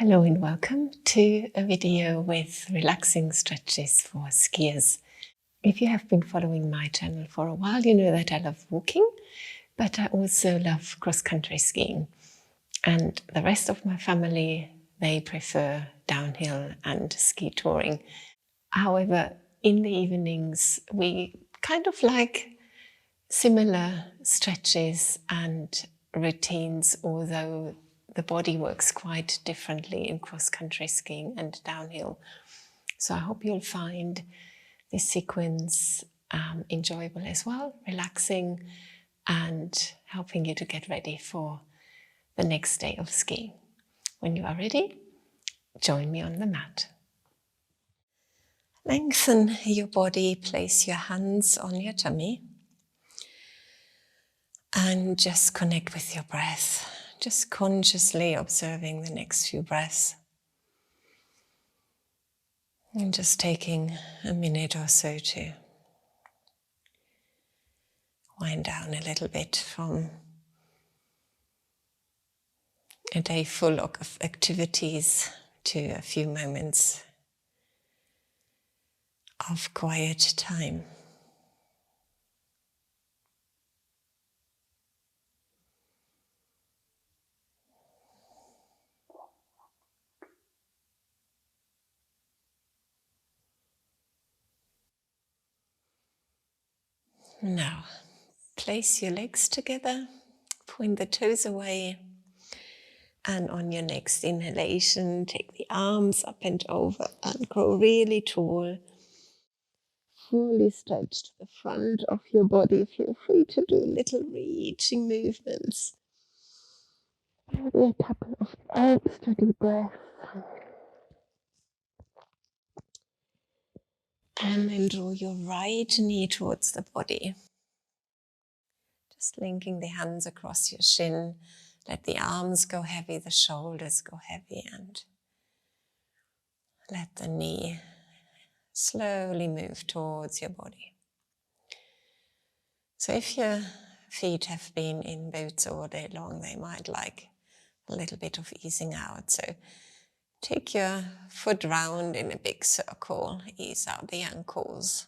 Hello and welcome to a video with relaxing stretches for skiers. If you have been following my channel for a while, you know that I love walking, but I also love cross-country skiing. And the rest of my family, they prefer downhill and ski touring. However, in the evenings, we kind of like similar stretches and routines, although the body works quite differently in cross-country skiing and downhill. So I hope you'll find this sequence enjoyable as well, relaxing and helping you to get ready for the next day of skiing. When you are ready, join me on the mat. Lengthen your body, place your hands on your tummy and just connect with your breath. Just consciously observing the next few breaths. And just taking a minute or so to wind down a little bit from a day full of activities to a few moments of quiet time. Now, place your legs together, point the toes away, and on your next inhalation, take the arms up and over and grow really tall. Fully stretch to the front of your body. Feel free to do little reaching movements. Maybe a couple of steady breaths. And then draw your right knee towards the body. Just linking the hands across your shin. Let the arms go heavy, the shoulders go heavy, and let the knee slowly move towards your body. So if your feet have been in boots all day long, they might like a little bit of easing out. So take your foot round in a big circle, ease out the ankles.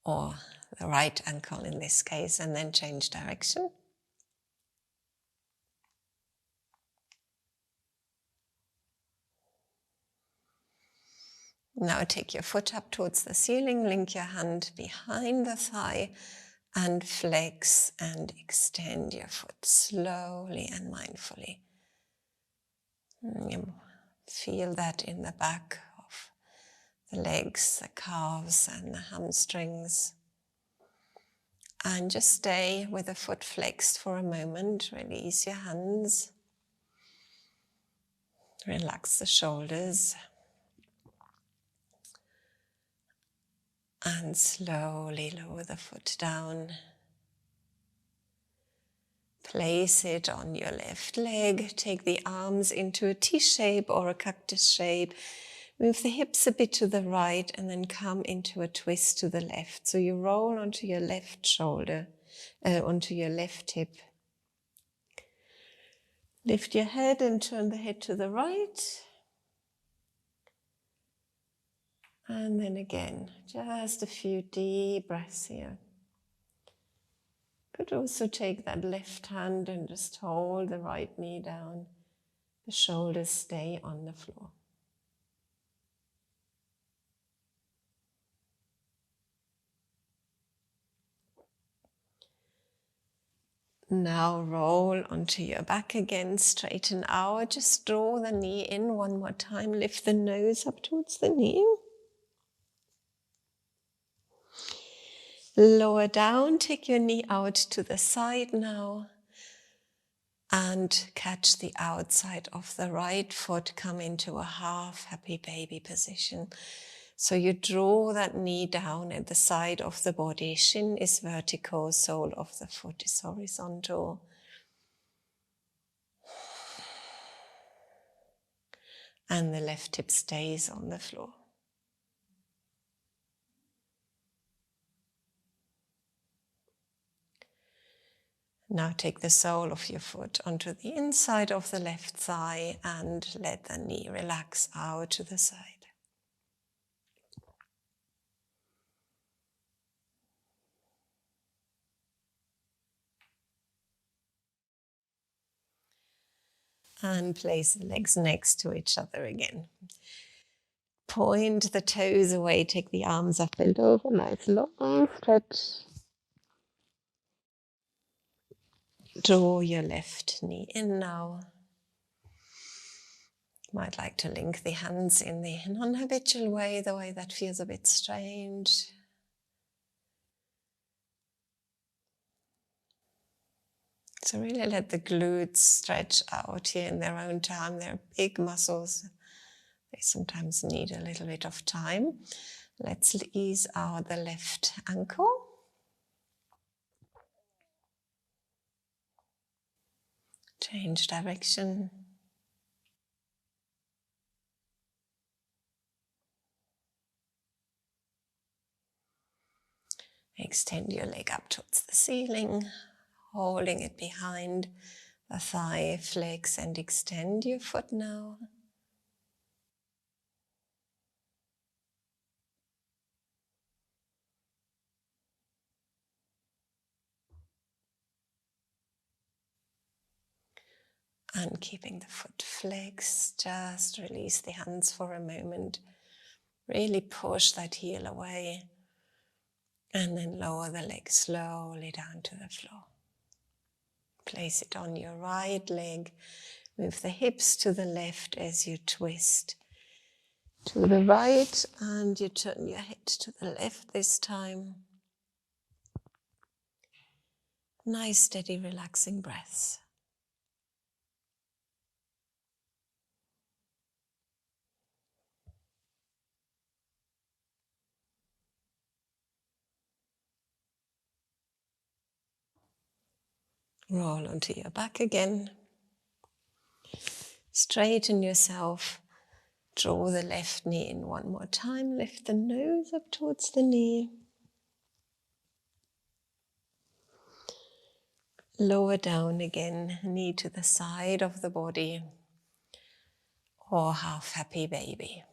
Or the right ankle in this case, and then change direction. Now take your foot up towards the ceiling, link your hand behind the thigh, and flex and extend your foot slowly and mindfully. You feel that in the back of the legs, the calves and the hamstrings. And just stay with the foot flexed for a moment. Release your hands. Relax the shoulders. And slowly lower the foot down. Place it on your left leg. Take the arms into a T shape or a cactus shape. Move the hips a bit to the right and then come into a twist to the left. So you roll onto your left shoulder, onto your left hip. Lift your head and turn the head to the right. And then again, just a few deep breaths here. Could also take that left hand and just hold the right knee down. The shoulders stay on the floor. Now roll onto your back again, straighten out. Just draw the knee in one more time. Lift the nose up towards the knee. Lower down, take your knee out to the side now. And catch the outside of the right foot, come into a half happy baby position. So you draw that knee down at the side of the body. Shin is vertical, sole of the foot is horizontal. And the left hip stays on the floor. Now take the sole of your foot onto the inside of the left thigh and let the knee relax out to the side. And place the legs next to each other again. Point the toes away, take the arms up, bend over, nice long stretch. Draw your left knee in now. Might like to link the hands in the non-habitual way, the way that feels a bit strange. So really let the glutes stretch out here in their own time. They're big muscles. They sometimes need a little bit of time. Let's ease out the left ankle. Change direction. Extend your leg up towards the ceiling, holding it behind the thigh, flex and extend your foot now. And keeping the foot flexed, just release the hands for a moment. Really push that heel away. And then lower the leg slowly down to the floor. Place it on your right leg. Move the hips to the left as you twist to the right. And you turn your head to the left this time. Nice, steady, relaxing breaths. Roll onto your back again. Straighten yourself. Draw the left knee in one more time. Lift the nose up towards the knee. Lower down again, knee to the side of the body. Or half happy baby.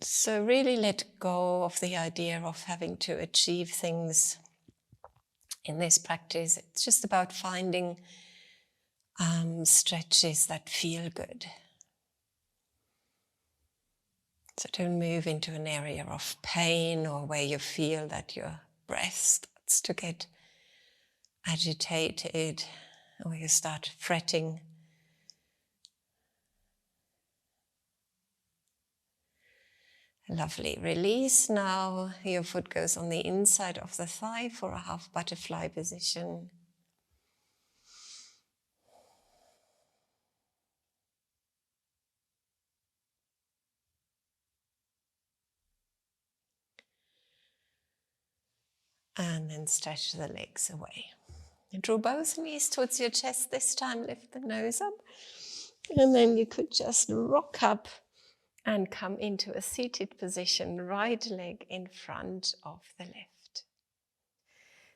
So really let go of the idea of having to achieve things in this practice. It's just about finding stretches that feel good. So don't move into an area of pain or where you feel that your breath starts to get agitated or you start fretting. Lovely. Release now. Your foot goes on the inside of the thigh for a half butterfly position. And then stretch the legs away. And draw both knees towards your chest this time. Lift the nose up. And then you could just rock up and come into a seated position, right leg in front of the left.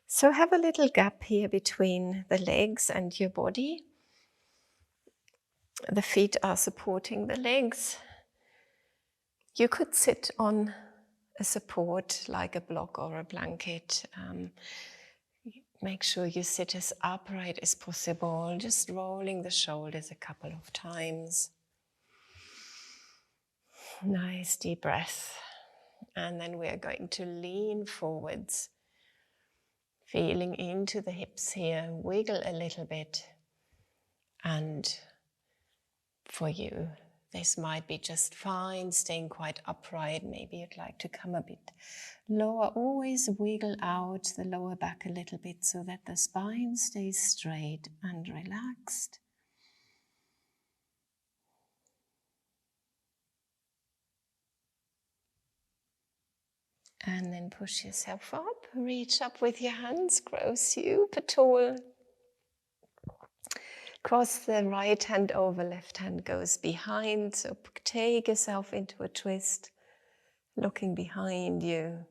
So have a little gap here between the legs and your body. The feet are supporting the legs. You could sit on a support like a block or a blanket. Make sure you sit as upright as possible, just rolling the shoulders a couple of times. Nice deep breath. And then we are going to lean forwards, feeling into the hips here, wiggle a little bit. And for you, this might be just fine, staying quite upright. Maybe you'd like to come a bit lower. Always wiggle out the lower back a little bit so that the spine stays straight and relaxed. And then push yourself up, reach up with your hands, grow super tall. Cross the right hand over, left hand goes behind. So take yourself into a twist, looking behind you.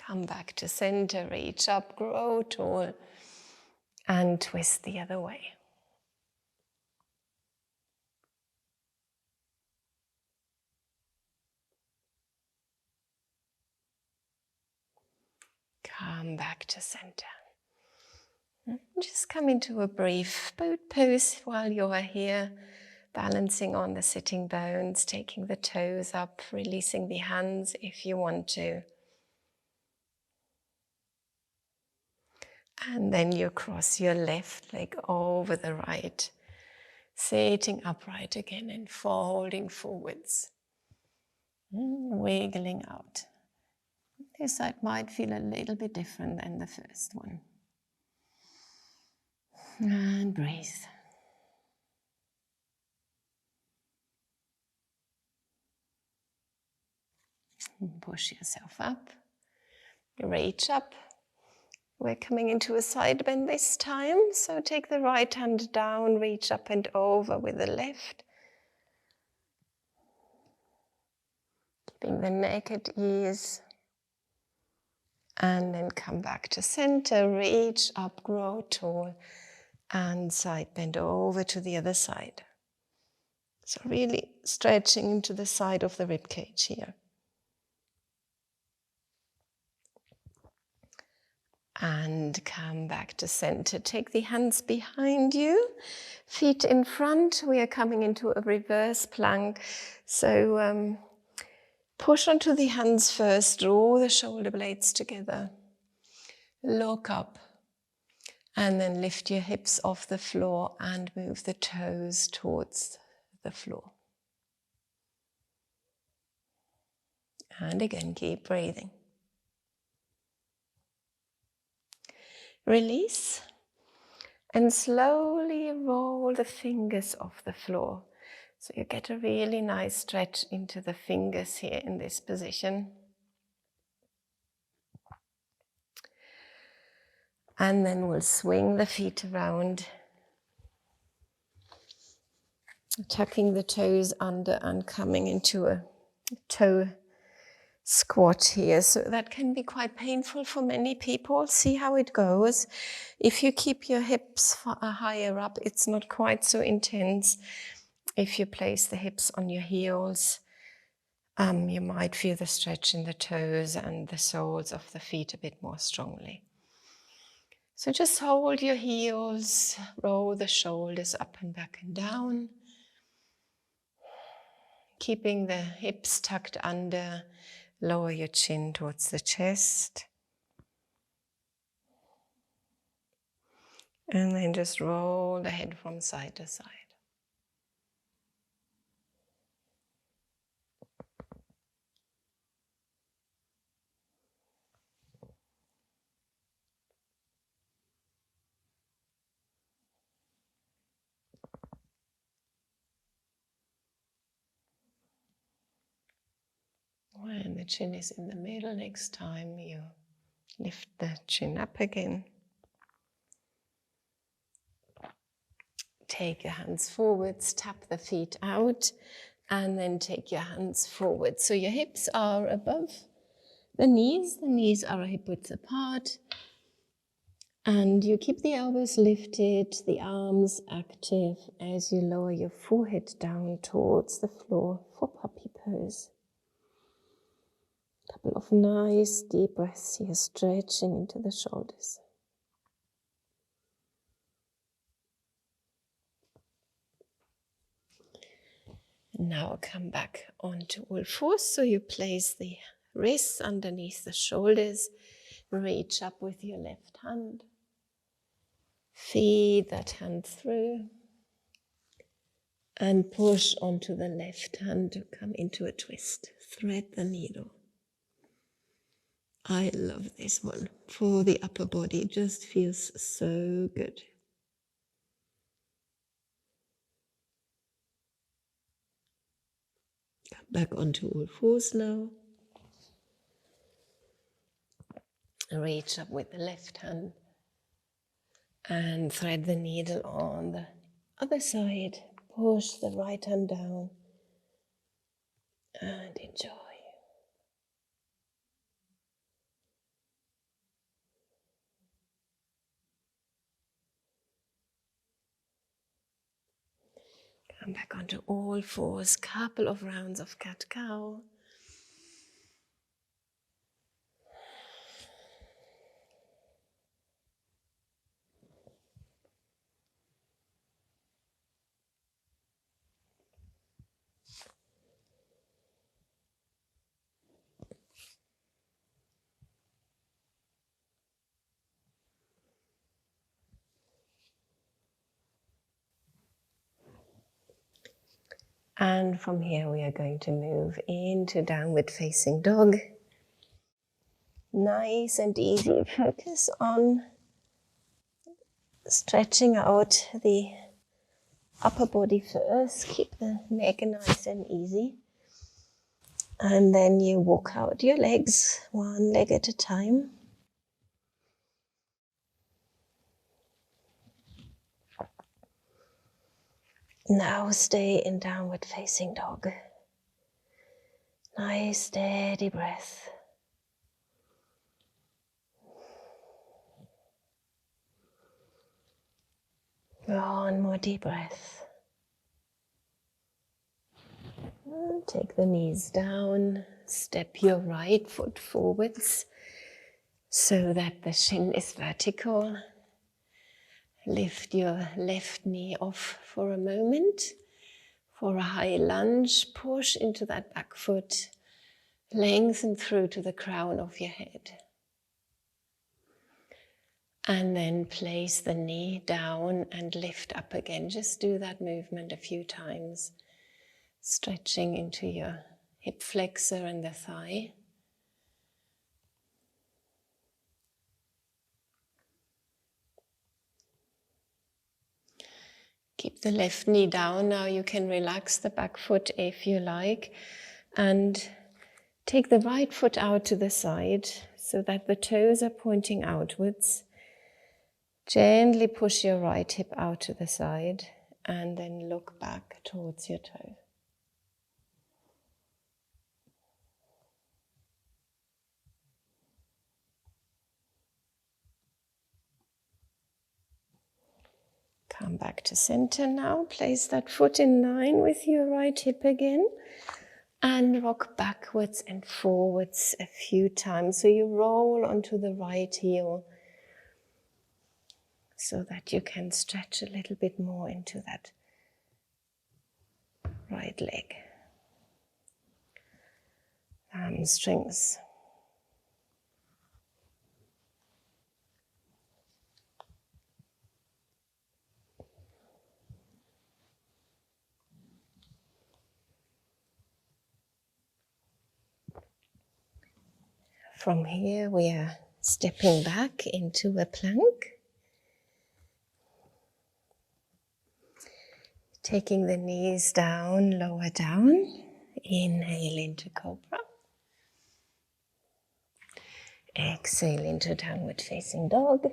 Come back to center, reach up, grow tall, and twist the other way. Come back to center. Just come into a brief boat pose while you're here, balancing on the sitting bones, taking the toes up, releasing the hands if you want to. And then you cross your left leg over the right, sitting upright again and folding forwards, wiggling out. This side might feel a little bit different than the first one. And breathe. Push yourself up, reach up. We're coming into a side bend this time, so take the right hand down, reach up and over with the left. Keeping the neck at ease. And then come back to center, reach up, grow tall, and side bend over to the other side. So really stretching into the side of the rib cage here. And come back to center. Take the hands behind you, feet in front. We are coming into a reverse plank. So push onto the hands first, draw the shoulder blades together. Look up. And then lift your hips off the floor and move the toes towards the floor. And again, keep breathing. Release and slowly roll the fingers off the floor. So you get a really nice stretch into the fingers here in this position. And then we'll swing the feet around, tucking the toes under and coming into a toe squat here. So that can be quite painful for many people. See how it goes. If you keep your hips higher up, it's not quite so intense. If you place the hips on your heels, you might feel the stretch in the toes and the soles of the feet a bit more strongly. So just hold your heels, roll the shoulders up and back and down, keeping the hips tucked under, lower your chin towards the chest. And then just roll the head from side to side. When the chin is in the middle, next time you lift the chin up again. Take your hands forwards, tap the feet out, and then take your hands forward. So your hips are above the knees are hip width apart. And you keep the elbows lifted, the arms active as you lower your forehead down towards the floor for puppy pose. A couple of nice deep breaths here, stretching into the shoulders. Now come back onto all fours. So you place the wrists underneath the shoulders, reach up with your left hand. Feed that hand through and push onto the left hand to come into a twist. Thread the needle. I love this one for the upper body. It just feels so good. Come back onto all fours now. Reach up with the left hand and thread the needle on the other side. Push the right hand down and enjoy. Come back onto all fours, couple of rounds of cat-cow. And from here we are going to move into downward facing dog. Nice and easy. Focus on stretching out the upper body first. Keep the neck nice and easy. And then you walk out your legs, one leg at a time. Now stay in downward facing dog. Nice steady breath. One more deep breath. And take the knees down. Step your right foot forwards so that the shin is vertical. Lift your left knee off for a moment. For a high lunge, push into that back foot. Lengthen through to the crown of your head. And then place the knee down and lift up again. Just do that movement a few times. Stretching into your hip flexor and the thigh. Keep the left knee down. Now you can relax the back foot if you like. And take the right foot out to the side so that the toes are pointing outwards. Gently push your right hip out to the side and then look back towards your toe. Come back to center now. Place that foot in line with your right hip again and rock backwards and forwards a few times. So you roll onto the right heel so that you can stretch a little bit more into that right leg. Hamstrings. From here we are stepping back into a plank. Taking the knees down, lower down. Inhale into cobra. Exhale into downward facing dog.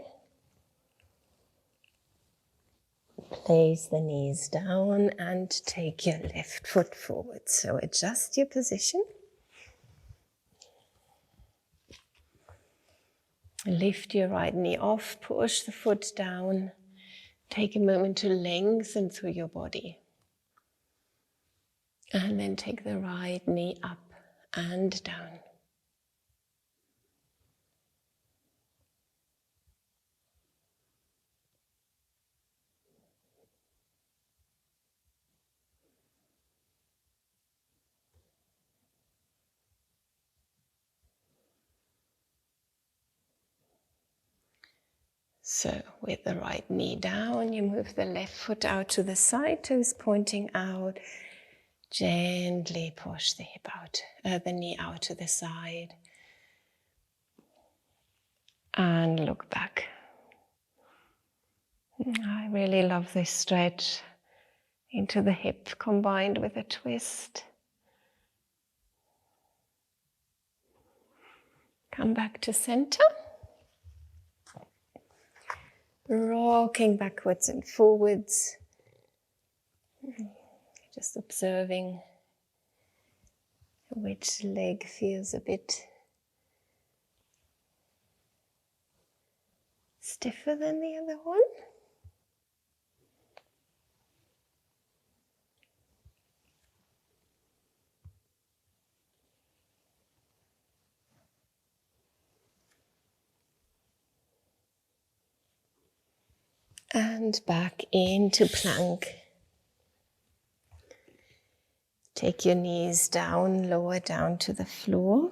Place the knees down and take your left foot forward. So adjust your position. Lift your right knee off, push the foot down. Take a moment to lengthen through your body. And then take the right knee up and down. So with the right knee down, you move the left foot out to the side, toes pointing out. Gently push the hip out, the knee out to the side. And look back. I really love this stretch into the hip combined with a twist. Come back to center. Rocking backwards and forwards. Just observing which leg feels a bit stiffer than the other one. And back into plank. Take your knees down, lower down to the floor.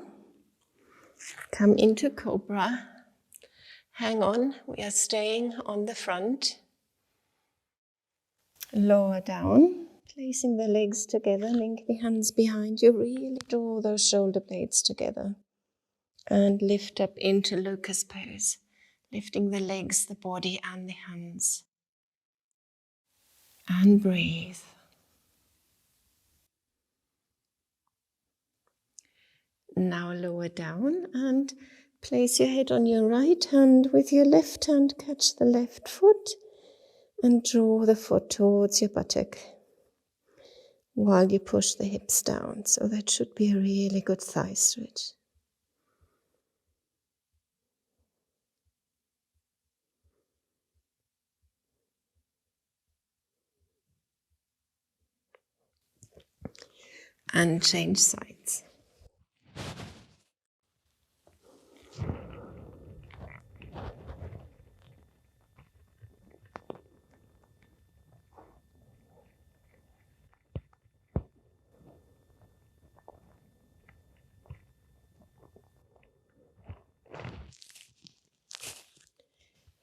Come into cobra. Hang on, we are staying on the front. Lower down, placing the legs together, link the hands behind you. Really draw those shoulder blades together. And lift up into locust pose, lifting the legs, the body, and the hands. And breathe. Now lower down and place your head on your right hand. With your left hand, catch the left foot and draw the foot towards your buttock while you push the hips down. So that should be a really good thigh stretch. And change sides.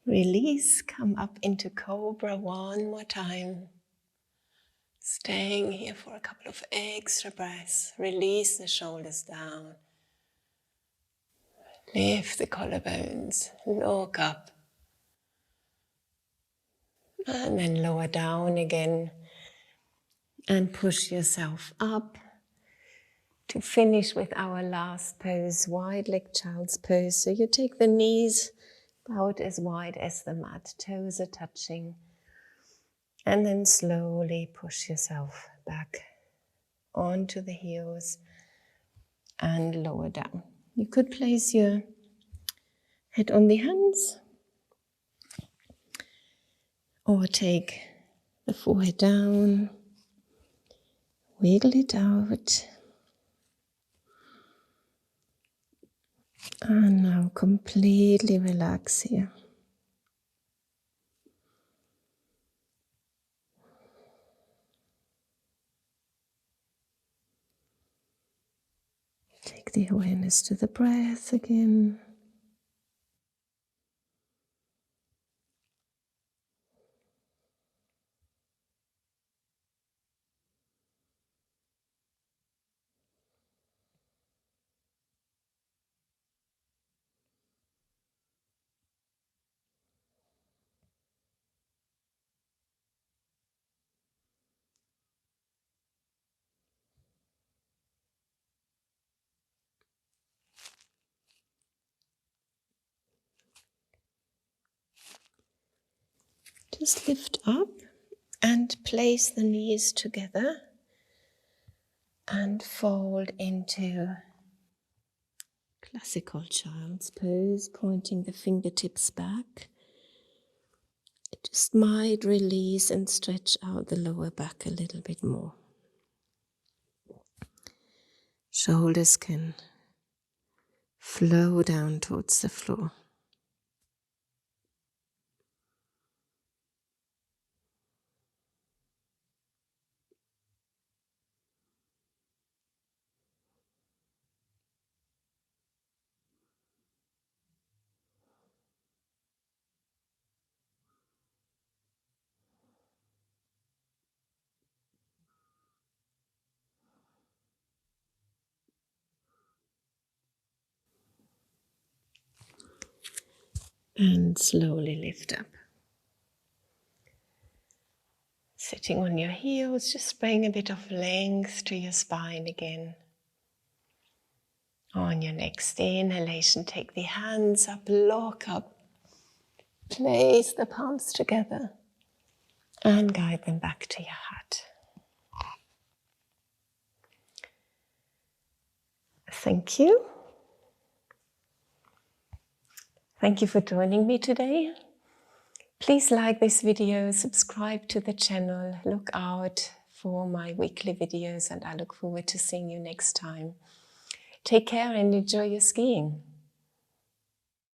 Release, come up into cobra one more time. Staying here for a couple of extra breaths. Release the shoulders down. Lift the collarbones, look up. And then lower down again. And push yourself up to finish with our last pose, wide leg child's pose. So you take the knees about as wide as the mat, toes are touching. And then slowly push yourself back onto the heels and lower down. You could place your head on the hands or take the forehead down, wiggle it out. And now completely relax here. Take the awareness to the breath again. Just lift up and place the knees together and fold into classical child's pose, pointing the fingertips back. It just might release and stretch out the lower back a little bit more. Shoulders can flow down towards the floor. And slowly lift up. Sitting on your heels, just bring a bit of length to your spine again. On your next inhalation, take the hands up, lock up, place the palms together and guide them back to your heart. Thank you. Thank you for joining me today. Please like this video, subscribe to the channel, look out for my weekly videos, and I look forward to seeing you next time. Take care and enjoy your skiing.